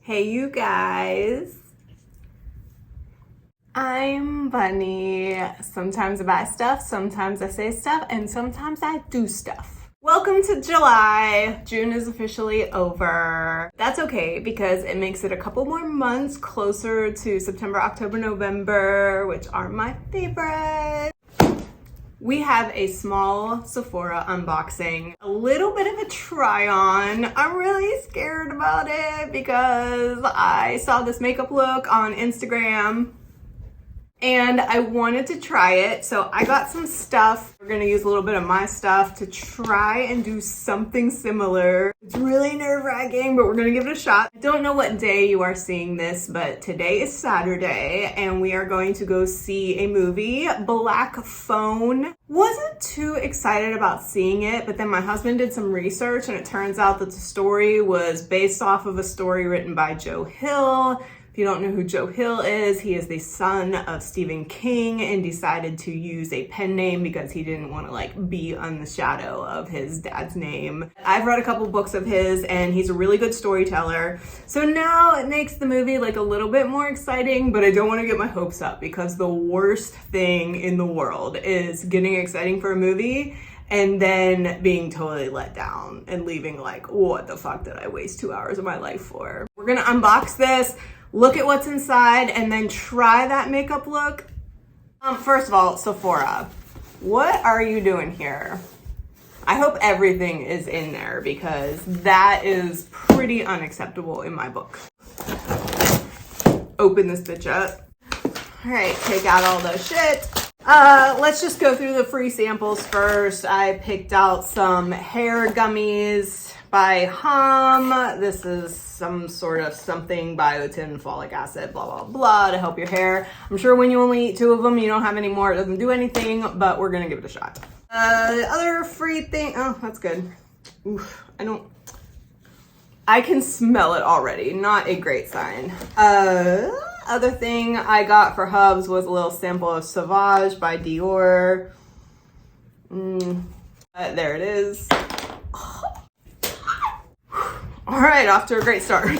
Hey you guys, I'm Bunny. Sometimes I buy stuff, sometimes I say stuff, and sometimes I do stuff. Welcome to July. June is officially over. That's okay because it makes it a couple more months closer to September, October, November, which are my favorite. We have a small Sephora unboxing, a little bit of a try on. I'm really scared about it because I saw this makeup look on Instagram and I wanted to try it. So I got some stuff. We're gonna use a little bit of my stuff to try and do something similar. It's really nerve-wracking, but we're gonna give it a shot. I don't know what day you are seeing this, but today is Saturday and we are going to go see a movie, Black Phone. Wasn't too excited about seeing it, but then my husband did some research and it turns out that the story was based off of a story written by Joe Hill. If you don't know who Joe Hill is, he is the son of Stephen King and decided to use a pen name because he didn't want to be on the shadow of his dad's name. I've read a couple books of his and he's a really good storyteller. So now it makes the movie a little bit more exciting, but I don't want to get my hopes up because the worst thing in the world is getting exciting for a movie and then being totally let down and leaving what the fuck did I waste 2 hours of my life for? We're gonna unbox this, look at what's inside, and then try that makeup look. First of all, Sephora, what are you doing here? I hope everything is in there because that is pretty unacceptable in my book. Open this bitch up. All right, take out all the shit. Let's just go through the free samples first. I picked out some hair gummies by Hum. This is some sort of something biotin, folic acid, blah, blah, blah, to help your hair. I'm sure when you only eat 2 of them, you don't have any more. It doesn't do anything, but we're gonna give it a shot. The other free thing, oh, that's good. Oof, I can smell it already. Not a great sign. Other thing I got for Hubs was a little sample of Sauvage by Dior. There it is. All right, off to a great start.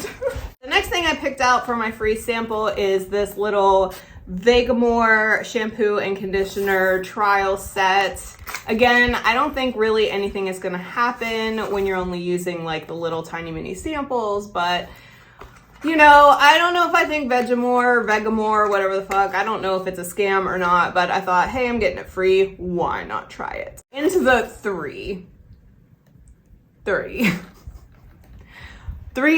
The next thing I picked out for my free sample is this little Vegamore shampoo and conditioner trial set. Again, I don't think really anything is gonna happen when you're only using the little tiny mini samples, but you know, I don't know if I think Vegamore, whatever the fuck, I don't know if it's a scam or not, but I thought, hey, I'm getting it free, why not try it? Into the three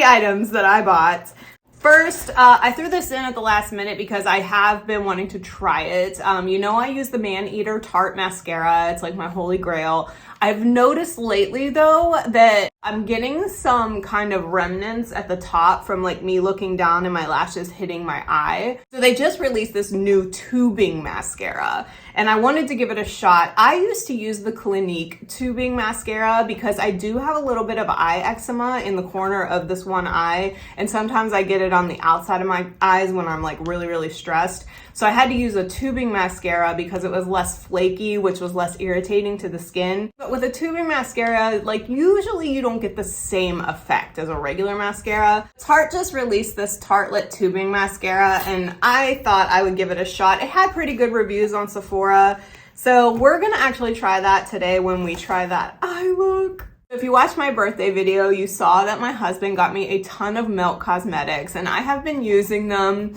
items that I bought. First, I threw this in at the last minute because I have been wanting to try it. You know, I use the Man Eater Tarte Mascara. It's my holy grail. I've noticed lately though that I'm getting some kind of remnants at the top from me looking down and my lashes hitting my eye. So they just released this new tubing mascara and I wanted to give it a shot. I used to use the Clinique tubing mascara because I do have a little bit of eye eczema in the corner of this one eye, and sometimes I get it on the outside of my eyes when I'm really, really stressed. So I had to use a tubing mascara because it was less flaky, which was less irritating to the skin. But with a tubing mascara, usually you don't get the same effect as a regular mascara. Tarte just released this Tartelette tubing mascara and I thought I would give it a shot. It had pretty good reviews on Sephora. So we're gonna actually try that today when we try that eye look. If you watched my birthday video, you saw that my husband got me a ton of Milk Cosmetics and I have been using them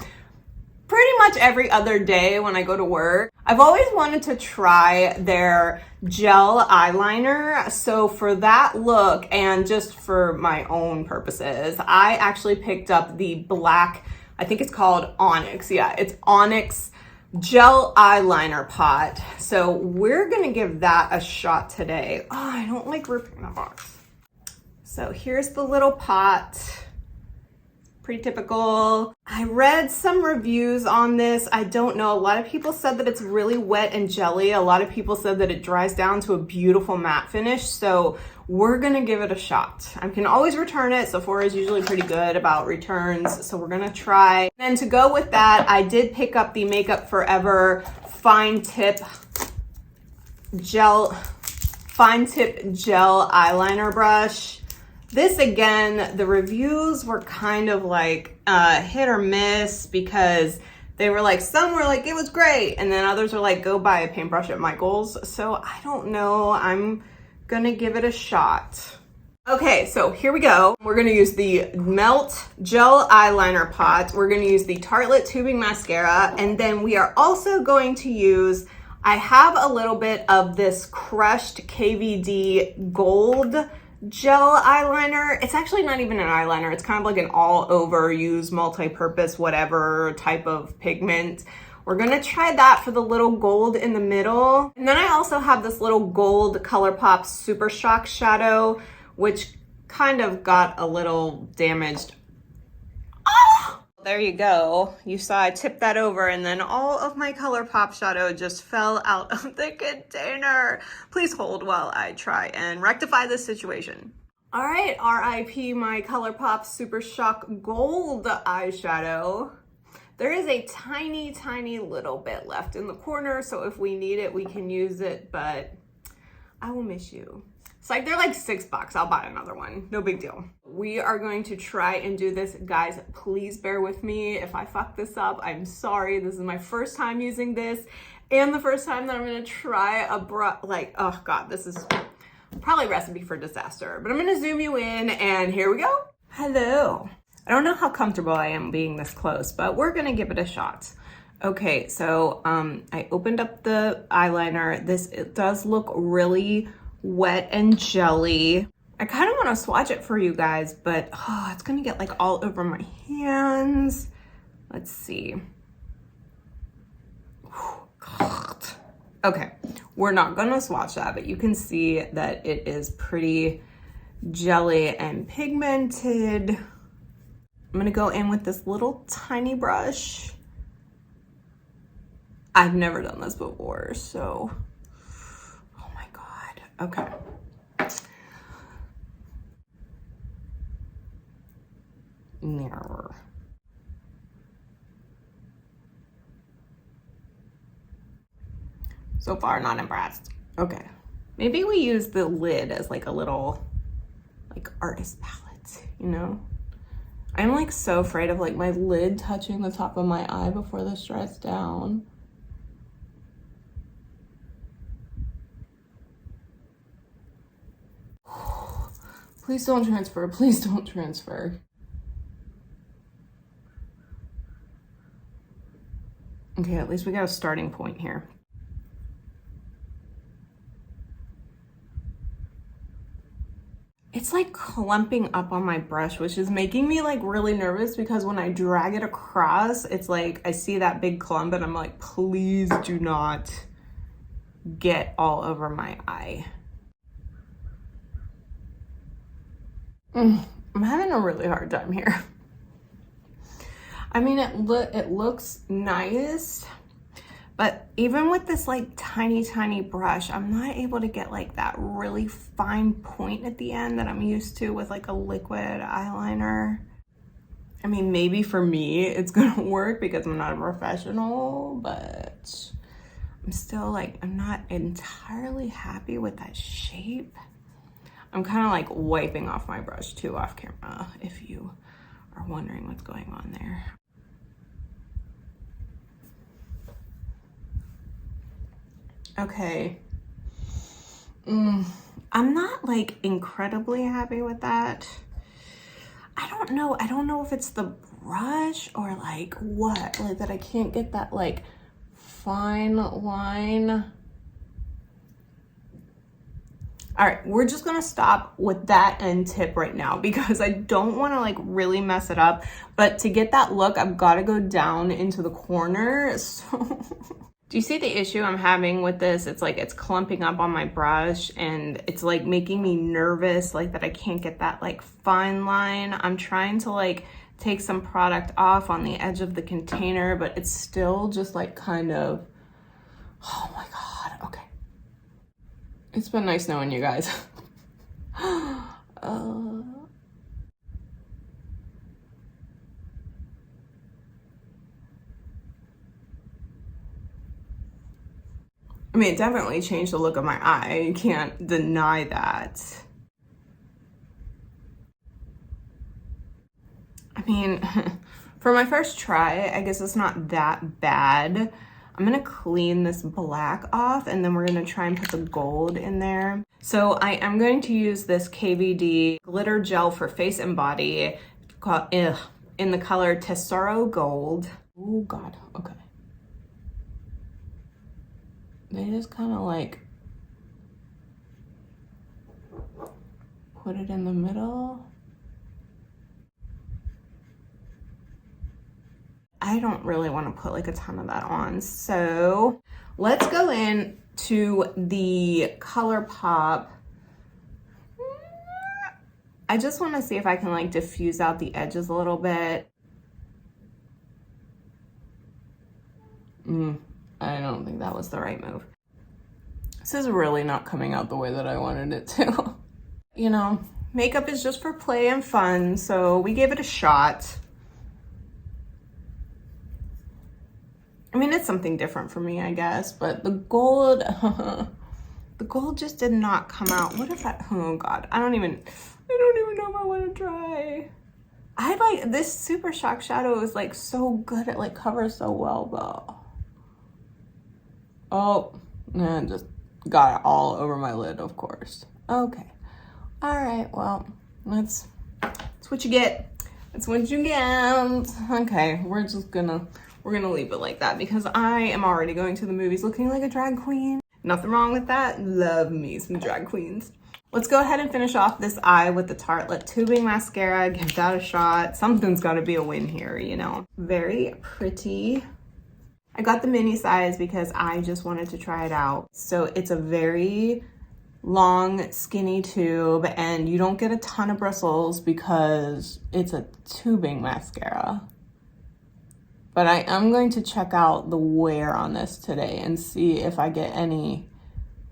pretty much every other day when I go to work. I've always wanted to try their gel eyeliner. So for that look and just for my own purposes, I actually picked up the black, I think it's called Onyx. Yeah, it's Onyx gel eyeliner pot. So we're gonna give that a shot today. Oh, I don't like ripping the box. So here's the little pot. Pretty typical. I read some reviews on this. I don't know. A lot of people said that it's really wet and jelly. A lot of people said that it dries down to a beautiful matte finish. So we're gonna give it a shot. I can always return it. Sephora is usually pretty good about returns. So we're gonna try. And to go with that, I did pick up the Makeup Forever fine tip gel eyeliner brush. This again, the reviews were kind of like hit or miss because they were like, some were like, it was great. And then others are like, go buy a paintbrush at Michael's. So I don't know. I'm gonna give it a shot. Okay, so here we go. We're gonna use the Melt Gel Eyeliner Pot. We're gonna use the Tartelette Tubing Mascara. And then we are also going to use, I have a little bit of this crushed KVD Gold Gel Eyeliner. It's actually not even an eyeliner. It's kind of like an all over use multi-purpose, whatever type of pigment. We're gonna try that for the little gold in the middle. And then I also have this little gold ColourPop Super Shock shadow, which kind of got a little damaged. Oh! There you go. You saw I tipped that over and then all of my ColourPop shadow just fell out of the container. Please hold while I try and rectify this situation. All right, RIP my ColourPop Super Shock Gold eyeshadow. There is a tiny, tiny little bit left in the corner, so if we need it, we can use it, but I will miss you. It's like, they're like $6. I'll buy another one. No big deal. We are going to try and do this. Guys, please bear with me. If I fuck this up, I'm sorry. This is my first time using this and the first time that I'm gonna try a brush. Like, oh God, this is probably a recipe for disaster. But I'm gonna zoom you in and here we go. Hello. I don't know how comfortable I am being this close, but we're gonna give it a shot. Okay, so I opened up the eyeliner. It does look really wet and jelly. I kind of want to swatch it for you guys, but it's gonna get like all over my hands. Let's see. Okay, we're not gonna swatch that, but you can see that it is pretty jelly and pigmented. I'm gonna go in with this little tiny brush. I've never done this before, so okay. Mirror. So far, not impressed. Okay. Maybe we use the lid as like a little, like artist palette, you know? I'm like so afraid of like my lid touching the top of my eye before this dries down. Please don't transfer, please don't transfer. Okay, at least we got a starting point here. It's like clumping up on my brush, which is making me like really nervous because when I drag it across, it's like I see that big clump and I'm like, please do not get all over my eye. I'm having a really hard time here. I mean, it looks nice, but even with this like tiny, tiny brush, I'm not able to get like that really fine point at the end that I'm used to with like a liquid eyeliner. I mean, maybe for me, it's gonna work because I'm not a professional, but I'm still like, I'm not entirely happy with that shape. I'm kind of like wiping off my brush too off camera, if you are wondering what's going on there. Okay. I'm not like incredibly happy with that. I don't know if it's the brush or like what, like that I can't get that like fine line. All right, we're just gonna stop with that end tip right now because I don't wanna like really mess it up, but to get that look, I've gotta go down into the corner. So do you see the issue I'm having with this? It's like it's clumping up on my brush and it's like making me nervous, like that I can't get that like fine line. I'm trying to like take some product off on the edge of the container, but it's still just like kind of, oh my God, okay. It's been nice knowing you guys. I mean, it definitely changed the look of my eye. You can't deny that. I mean, for my first try, I guess it's not that bad. I'm gonna clean this black off and then we're gonna try and put the gold in there. So I am going to use this KVD glitter gel for face and body called, in the color Tesoro Gold. Oh God, okay. They just kind of like put it in the middle. I don't really want to put like a ton of that on. So let's go in to the ColourPop. I just want to see if I can like diffuse out the edges a little bit. I don't think that was the right move. This is really not coming out the way that I wanted it to. You know, makeup is just for play and fun, so we gave it a shot. I mean, it's something different for me, I guess, but the gold, the gold just did not come out. What if I, oh God, I don't even know if I want to try. I like, this Super Shock shadow is like so good, it like covers so well though. Oh, and just got it all over my lid, of course. Okay, all right, well, that's what you get. That's what you get. Okay, we're gonna leave it like that because I am already going to the movies looking like a drag queen. Nothing wrong with that. Love me some drag queens. Let's go ahead and finish off this eye with the Tartelette Tubing Mascara. Give that a shot. Something's gotta be a win here, you know. Very pretty. I got the mini size because I just wanted to try it out. So it's a very long, skinny tube and you don't get a ton of bristles because it's a tubing mascara. But I am going to check out the wear on this today and see if I get any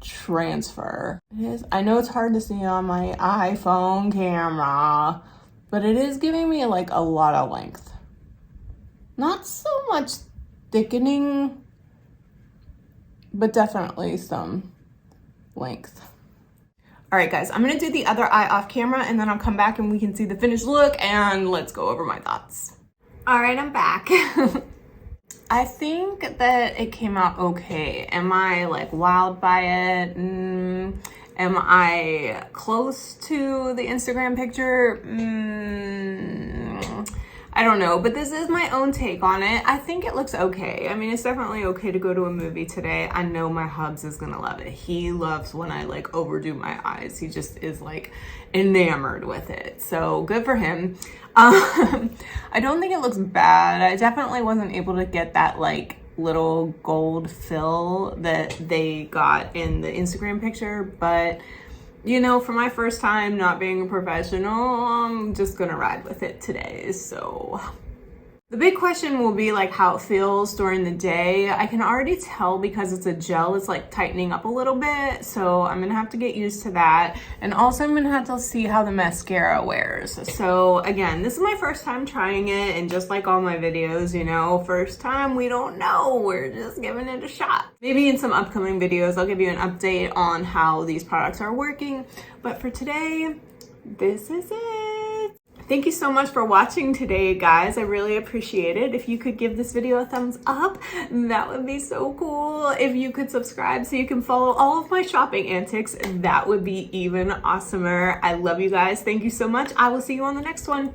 transfer. It is, I know it's hard to see on my iPhone camera, but it is giving me like a lot of length. Not so much thickening, but definitely some length. All right, guys, I'm gonna do the other eye off camera and then I'll come back and we can see the finished look and let's go over my thoughts. All right, I'm back. I think that it came out okay. Am I like wowed by it? Am I close to the Instagram picture? I don't know, but this is my own take on it. I think it looks okay. I mean, it's definitely okay to go to a movie today. I know my hubs is gonna love it. He loves when I like overdo my eyes. He just is like enamored with it. So good for him. I don't think it looks bad. I definitely wasn't able to get that like little gold fill that they got in the Instagram picture, but you know, for my first time not being a professional, I'm just gonna ride with it today. So the big question will be like how it feels during the day. I can already tell because it's a gel, it's like tightening up a little bit. So I'm gonna have to get used to that. And also I'm gonna have to see how the mascara wears. So again, this is my first time trying it, and just like all my videos, you know, first time, we don't know, we're just giving it a shot. Maybe in some upcoming videos, I'll give you an update on how these products are working. But for today, this is it. Thank you so much for watching today, guys. I really appreciate it. If you could give this video a thumbs up, that would be so cool. If you could subscribe so you can follow all of my shopping antics, that would be even awesomer. I love you guys. Thank you so much. I will see you on the next one.